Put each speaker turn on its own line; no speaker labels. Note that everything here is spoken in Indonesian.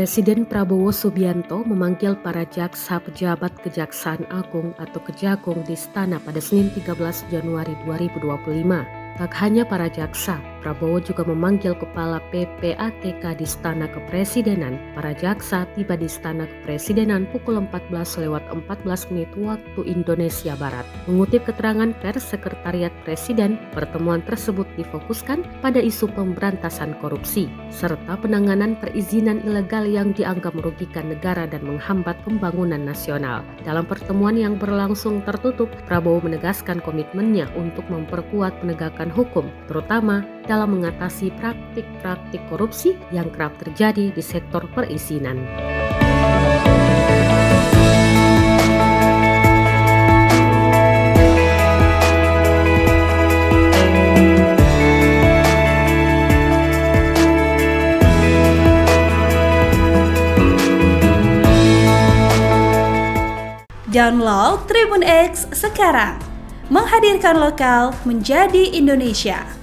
Presiden Prabowo Subianto memanggil para jaksa pejabat Kejaksaan Agung atau Kejagung di Istana pada Senin 13 Januari 2025. Tak hanya para jaksa, Prabowo juga memanggil Kepala PPATK di Istana Kepresidenan. Para jaksa tiba di Istana Kepresidenan pukul 14:14 waktu Indonesia Barat. Mengutip keterangan pers Sekretariat Presiden, pertemuan tersebut difokuskan pada isu pemberantasan korupsi, serta penanganan perizinan ilegal yang dianggap merugikan negara dan menghambat pembangunan nasional. Dalam pertemuan yang berlangsung tertutup, Prabowo menegaskan komitmennya untuk memperkuat penegakan hukum, terutama dalam mengatasi praktik-praktik korupsi yang kerap terjadi di sektor perizinan.
Download Tribun X sekarang, menghadirkan lokal menjadi Indonesia.